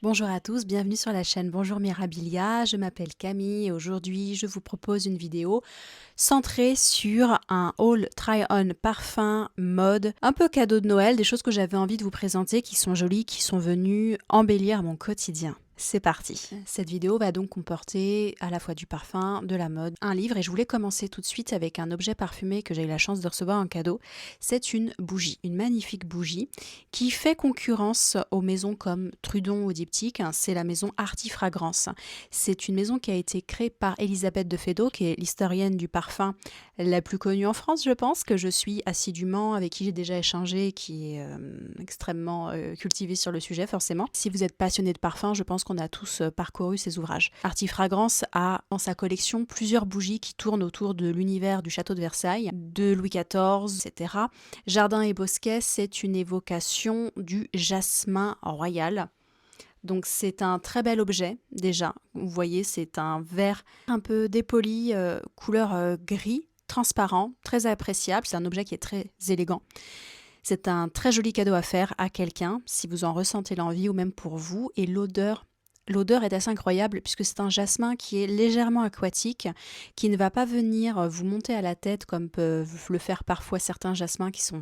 Bonjour à tous, bienvenue sur la chaîne Bonjour Mirabilia, je m'appelle Camille et aujourd'hui je vous propose une vidéo centrée sur un haul try-on parfum mode, un peu cadeau de Noël, des choses que j'avais envie de vous présenter qui sont jolies, qui sont venues embellir mon quotidien. C'est parti. Cette vidéo va donc comporter à la fois du parfum, de la mode, un livre et je voulais commencer tout de suite avec un objet parfumé que j'ai eu la chance de recevoir en cadeau. C'est une bougie, une magnifique bougie qui fait concurrence aux maisons comme Trudon ou Diptyque. C'est la maison Artifragrance. C'est une maison qui a été créée par Elisabeth de Fedot, qui est l'historienne du parfum la plus connue en France, je pense, que je suis assidûment, avec qui j'ai déjà échangé, qui est extrêmement cultivée sur le sujet, forcément. Si vous êtes passionné de parfum, je pense qu'on a tous parcouru ses ouvrages. Artifragrance a dans sa collection plusieurs bougies qui tournent autour de l'univers du château de Versailles, de Louis XIV, etc. Jardin et bosquet, c'est une évocation du jasmin royal. Donc c'est un très bel objet déjà. Vous voyez, c'est un verre un peu dépoli, couleur gris, transparent, très appréciable. C'est un objet qui est très élégant. C'est un très joli cadeau à faire à quelqu'un si vous en ressentez l'envie ou même pour vous. Et l'odeur est assez incroyable puisque c'est un jasmin qui est légèrement aquatique, qui ne va pas venir vous monter à la tête comme peuvent le faire parfois certains jasmins qui sont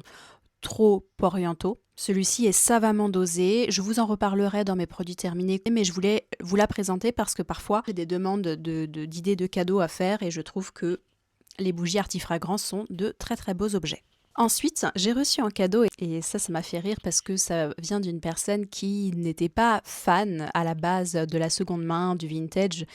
trop orientaux. Celui-ci est savamment dosé, je vous en reparlerai dans mes produits terminés, mais je voulais vous la présenter parce que parfois j'ai des demandes d'idées de cadeaux à faire et je trouve que les bougies Artifragrance sont de très très beaux objets. Ensuite, j'ai reçu un cadeau et ça m'a fait rire parce que ça vient d'une personne qui n'était pas fan à la base de la seconde main, du vintage,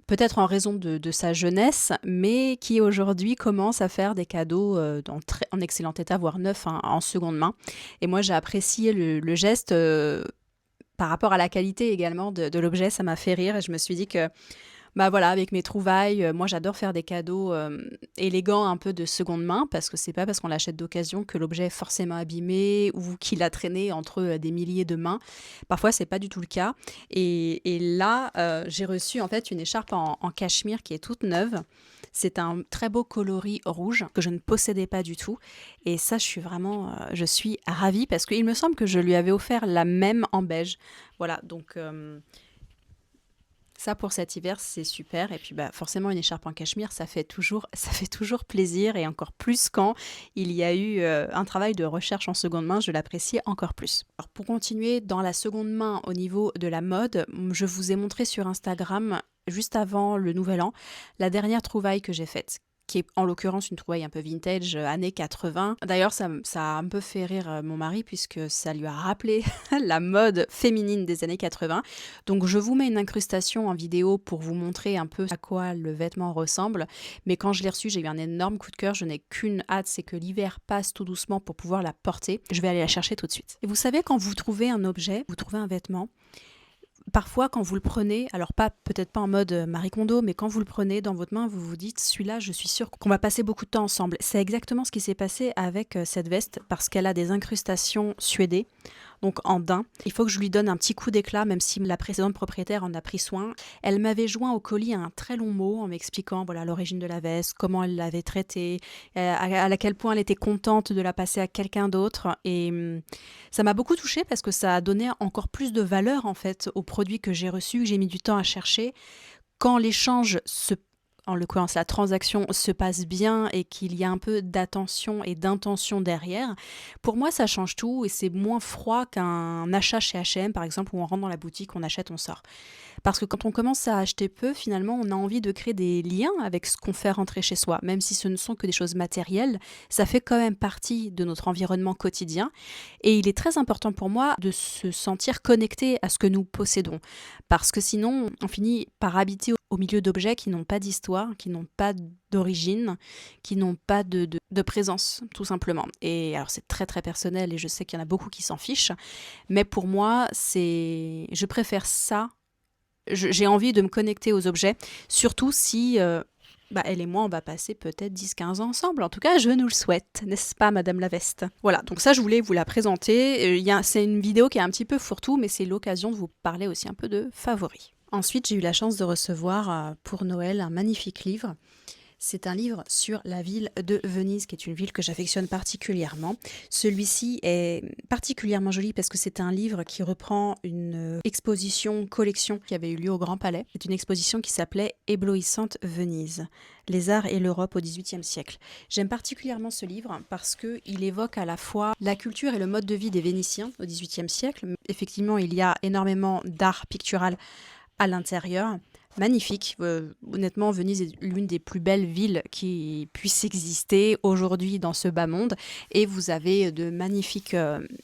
peut-être en raison de sa jeunesse, mais qui aujourd'hui commence à faire des cadeaux en excellent état, voire neuf, hein, en seconde main. Et moi, j'ai apprécié le geste par rapport à la qualité également de l'objet, ça m'a fait rire et je me suis dit que bah voilà, avec mes trouvailles, moi j'adore faire des cadeaux élégants un peu de seconde main parce que c'est pas parce qu'on l'achète d'occasion que l'objet est forcément abîmé ou qu'il a traîné entre des milliers de mains. Parfois c'est pas du tout le cas. Et là, j'ai reçu en fait une écharpe en cachemire qui est toute neuve. C'est un très beau coloris rouge que je ne possédais pas du tout. Et ça, je suis ravie parce qu'il me semble que je lui avais offert la même en beige. Voilà, donc ça pour cet hiver, c'est super. Et puis bah, forcément, une écharpe en cachemire, ça fait toujours plaisir. Et encore plus quand il y a eu un travail de recherche en seconde main, je l'apprécie encore plus. Alors pour continuer dans la seconde main au niveau de la mode, je vous ai montré sur Instagram, juste avant le Nouvel An, la dernière trouvaille que j'ai faite, qui est en l'occurrence une trouvaille un peu vintage, années 80. D'ailleurs, ça a un peu fait rire mon mari puisque ça lui a rappelé la mode féminine des années 80. Donc je vous mets une incrustation en vidéo pour vous montrer un peu à quoi le vêtement ressemble. Mais quand je l'ai reçu, j'ai eu un énorme coup de cœur. Je n'ai qu'une hâte, c'est que l'hiver passe tout doucement pour pouvoir la porter. Je vais aller la chercher tout de suite. Et vous savez, quand vous trouvez un objet, vous trouvez un vêtement, parfois, quand vous le prenez, alors pas peut-être pas en mode Marie Kondo, mais quand vous le prenez dans votre main, vous vous dites, celui-là, je suis sûre qu'on va passer beaucoup de temps ensemble. C'est exactement ce qui s'est passé avec cette veste, parce qu'elle a des incrustations suédées, donc en daim. Il faut que je lui donne un petit coup d'éclat, même si la précédente propriétaire en a pris soin. Elle m'avait joint au colis un très long mot en m'expliquant voilà l'origine de la veste, comment elle l'avait traitée, à quel point elle était contente de la passer à quelqu'un d'autre. Et ça m'a beaucoup touchée parce que ça a donné encore plus de valeur en fait au produit que j'ai reçu, que j'ai mis du temps à chercher. Quand l'échange en l'occurrence la transaction se passe bien et qu'il y a un peu d'attention et d'intention derrière, pour moi ça change tout et c'est moins froid qu'un achat chez H&M par exemple où on rentre dans la boutique, on achète, on sort. Parce que quand on commence à acheter peu, finalement, on a envie de créer des liens avec ce qu'on fait rentrer chez soi. Même si ce ne sont que des choses matérielles, ça fait quand même partie de notre environnement quotidien. Et il est très important pour moi de se sentir connecté à ce que nous possédons. Parce que sinon, on finit par habiter au milieu d'objets qui n'ont pas d'histoire, qui n'ont pas d'origine, qui n'ont pas de présence, tout simplement. Et alors c'est très très personnel et je sais qu'il y en a beaucoup qui s'en fichent, mais pour moi, je préfère ça. J'ai envie de me connecter aux objets, surtout si elle et moi, on va passer peut-être 10-15 ans ensemble. En tout cas, je nous le souhaite, n'est-ce pas, Madame la Veste? Voilà, donc ça, je voulais vous la présenter. C'est une vidéo qui est un petit peu fourre-tout, mais c'est l'occasion de vous parler aussi un peu de favoris. Ensuite, j'ai eu la chance de recevoir pour Noël un magnifique livre. C'est un livre sur la ville de Venise, qui est une ville que j'affectionne particulièrement. Celui-ci est particulièrement joli parce que c'est un livre qui reprend une collection qui avait eu lieu au Grand Palais. C'est une exposition qui s'appelait Éblouissante Venise, les arts et l'Europe au XVIIIe siècle. J'aime particulièrement ce livre parce qu'il évoque à la fois la culture et le mode de vie des Vénitiens au XVIIIe siècle. Effectivement, il y a énormément d'art pictural à l'intérieur. Magnifique. Honnêtement, Venise est l'une des plus belles villes qui puissent exister aujourd'hui dans ce bas monde. Et vous avez de magnifiques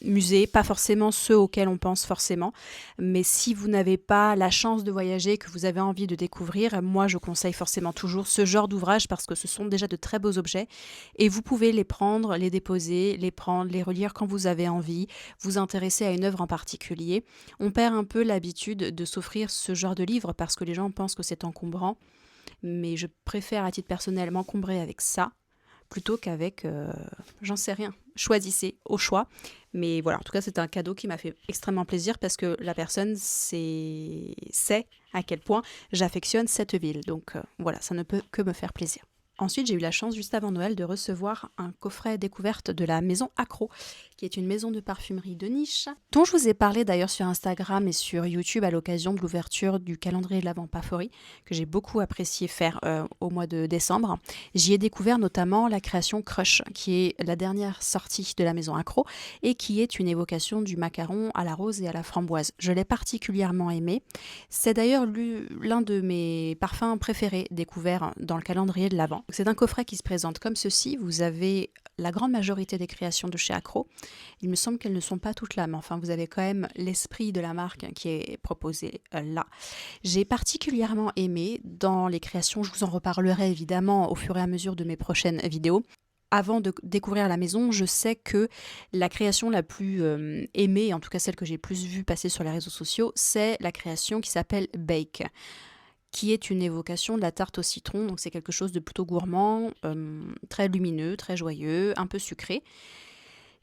musées, pas forcément ceux auxquels on pense forcément, mais si vous n'avez pas la chance de voyager, que vous avez envie de découvrir, moi je conseille forcément toujours ce genre d'ouvrage parce que ce sont déjà de très beaux objets et vous pouvez les prendre, les déposer, les prendre, les relire quand vous avez envie, vous intéresser à une œuvre en particulier. On perd un peu l'habitude de s'offrir ce genre de livre parce que les gens pensent que c'est encombrant, mais je préfère à titre personnel m'encombrer avec ça plutôt qu'avec, j'en sais rien, choisissez au choix. Mais voilà, en tout cas c'est un cadeau qui m'a fait extrêmement plaisir parce que la personne sait à quel point j'affectionne cette ville. Donc voilà, ça ne peut que me faire plaisir. Ensuite, j'ai eu la chance, juste avant Noël, de recevoir un coffret découverte de la maison Accro, qui est une maison de parfumerie de niche, dont je vous ai parlé d'ailleurs sur Instagram et sur YouTube à l'occasion de l'ouverture du calendrier de l'Avent Paphory, que j'ai beaucoup apprécié faire au mois de décembre. J'y ai découvert notamment la création Crush, qui est la dernière sortie de la maison Accro, et qui est une évocation du macaron à la rose et à la framboise. Je l'ai particulièrement aimé. C'est d'ailleurs l'un de mes parfums préférés découverts dans le calendrier de l'Avent. C'est un coffret qui se présente comme ceci. Vous avez la grande majorité des créations de chez Accro. Il me semble qu'elles ne sont pas toutes là, mais enfin vous avez quand même l'esprit de la marque qui est proposé là. J'ai particulièrement aimé dans les créations, je vous en reparlerai évidemment au fur et à mesure de mes prochaines vidéos. Avant de découvrir la maison, je sais que la création la plus aimée, en tout cas celle que j'ai plus vue passer sur les réseaux sociaux, c'est la création qui s'appelle Bake, qui est une évocation de la tarte au citron. Donc c'est quelque chose de plutôt gourmand, très lumineux, très joyeux, un peu sucré.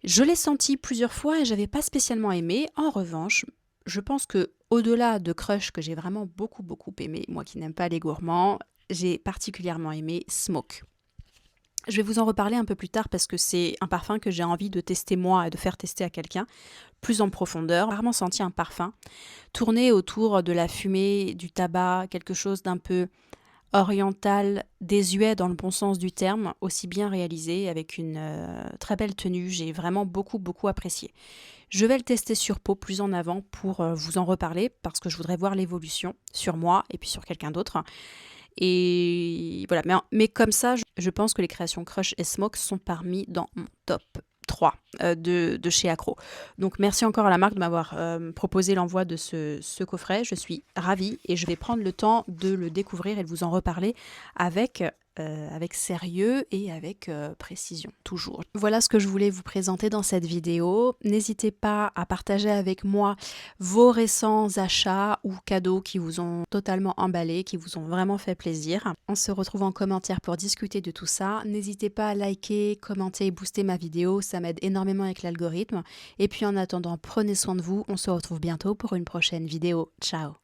Je l'ai senti plusieurs fois et j'avais pas spécialement aimé. En revanche, je pense que au-delà de Crush, que j'ai vraiment beaucoup aimé, moi qui n'aime pas les gourmands, j'ai particulièrement aimé Smoke. Je vais vous en reparler un peu plus tard parce que c'est un parfum que j'ai envie de tester moi et de faire tester à quelqu'un plus en profondeur. J'ai rarement senti un parfum tourné autour de la fumée, du tabac, quelque chose d'un peu oriental, désuet dans le bon sens du terme, aussi bien réalisé, avec une très belle tenue. J'ai vraiment beaucoup apprécié. Je vais le tester sur peau plus en avant pour vous en reparler parce que je voudrais voir l'évolution sur moi et puis sur quelqu'un d'autre. Et voilà, mais comme ça, je pense que les créations Crush et Smoke sont parmi dans mon top 3 de chez Accro. Donc merci encore à la marque de m'avoir proposé l'envoi de ce coffret. Je suis ravie et je vais prendre le temps de le découvrir et de vous en reparler avec sérieux et avec précision, toujours. Voilà ce que je voulais vous présenter dans cette vidéo. N'hésitez pas à partager avec moi vos récents achats ou cadeaux qui vous ont totalement emballé, qui vous ont vraiment fait plaisir. On se retrouve en commentaire pour discuter de tout ça. N'hésitez pas à liker, commenter et booster ma vidéo, ça m'aide énormément avec l'algorithme. Et puis en attendant, prenez soin de vous. On se retrouve bientôt pour une prochaine vidéo. Ciao!